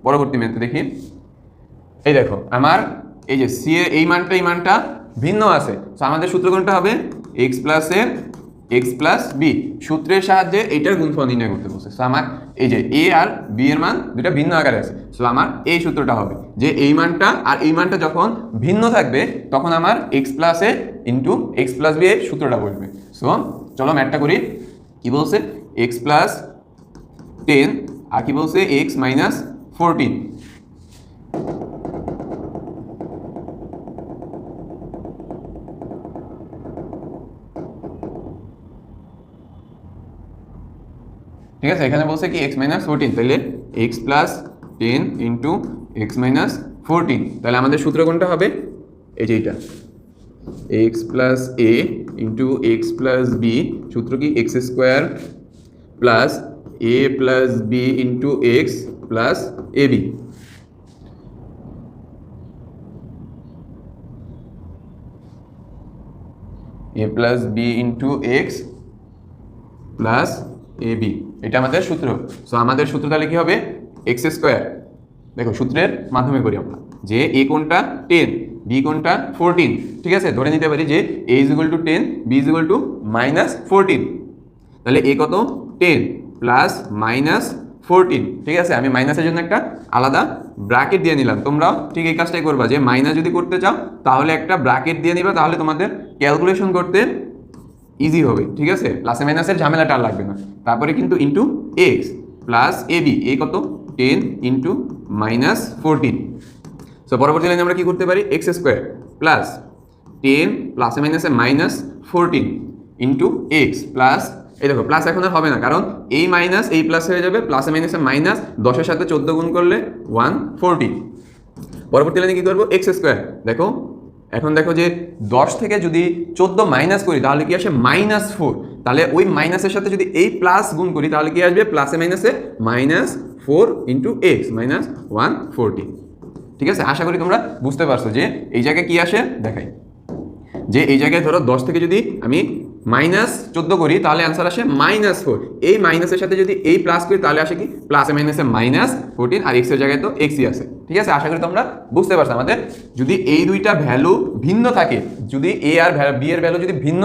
পরবর্তী ম্যাথে দেখি, এই দেখো আমার এই যে সি এর এই মানটা ভিন্ন আছে। সো আমাদের সূত্র কোনটা হবে? এক্স প্লাস এ এক্স প্লাস বি, সূত্রের সাহায্যে এইটার গুণফল নির্ণয় করতে বলছে। সো আমার এই যে এ আর বি এর মান দুটা ভিন্ন আকারে আছে। সো আমার এই সূত্রটা হবে যে এই মানটা আর এই মানটা যখন ভিন্ন থাকবে তখন আমার x plus a into x plus B এর সূত্রটা বসবে। সো চলো ম্যাথটা করি। কি বলছে? এক্স প্লাস 10 আর কি বলছে? X minus 14। ঠিক আছে, এখানে বলছে কি এক্স মাইনাস 14, তাহলে x plus 10 into x minus 14। তাহলে আমাদের সূত্র কোনটা হবে? এই যে এইটা, x plus a into x plus b, সূত্র কি? X square plus a plus b into x plus a b. A plus b into x plus a b, এটা আমাদের সূত্র। সো আমাদের সূত্র তাহলে কি হবে? এক্স স্কোয়ার, দেখো সূত্রের মাধ্যমে করি আমরা, যে এ কোনটা 10, বি কোনটা 14। ঠিক আছে, ধরে নিতে পারি যে a is equal to 10, b is equal to minus 14। তাহলে এ কত? 10 প্লাস মাইনাস 14। ঠিক আছে, আমি মাইনাসের জন্য একটা আলাদা ব্র্যাকেট দিয়ে নিলাম। তোমরাও ঠিক এই কাজটাই করবা, যে মাইনাস যদি করতে চাও তাহলে একটা ব্র্যাকেট দিয়ে নিবা, তাহলে তোমাদের ক্যালকুলেশন করতে ইজি হবে। ঠিক আছে, প্লাসে মাইনাসের ঝামেলাটা আর লাগবে না। তারপরে কিন্তু into x plus a b, এ কত? 10 ইন্টু মাইনাস 14। সো পরবর্তী লাইনে আমরা কি করতে পারি? এক্স স্কোয়ার প্লাস 10 প্লাসে মাইনাসে মাইনাস 14 ইন্টু এক্স প্লাস, এই দেখো প্লাস এখন আর হবে না, কারণ এই মাইনাস এই প্লাস হয়ে যাবে, প্লাসে মাইনাসে মাইনাস, 10-এর সাথে 14 গুণ করলে 140। পরবর্তী লাইনে কি করবো? X square. দেখো এখন দেখো যে 10 থেকে যদি 14 মাইনাস করি তাহলে কি আসে? মাইনাস 4। তাহলে ওই মাইনাসের সাথে যদি এই প্লাস গুণ করি তাহলে কি আসবে? প্লাসে মাইনাসে মাইনাস 4 ইন্টু এক্স মাইনাস 140। ঠিক আছে, আশা করি তোমরা বুঝতে পারছো যে এই জায়গায় কি আসে। দেখাই যে এই জায়গায় ধরো 10 থেকে যদি আমি মাইনাস 14 করি তাহলে অ্যান্সার আসে মাইনাস 4। এই মাইনাসের সাথে যদি এই প্লাস করি তাহলে আসে কি? প্লাসে মাইনাসে মাইনাস 14, আর এক্সের জায়গায় তো এক্সই আছে। ঠিক আছে, আশা করি তোমরা বুঝতে পারছো। আমাদের যদি এই দুইটা ভ্যালু ভিন্ন থাকে, যদি এ আর বি এর ভ্যালু যদি ভিন্ন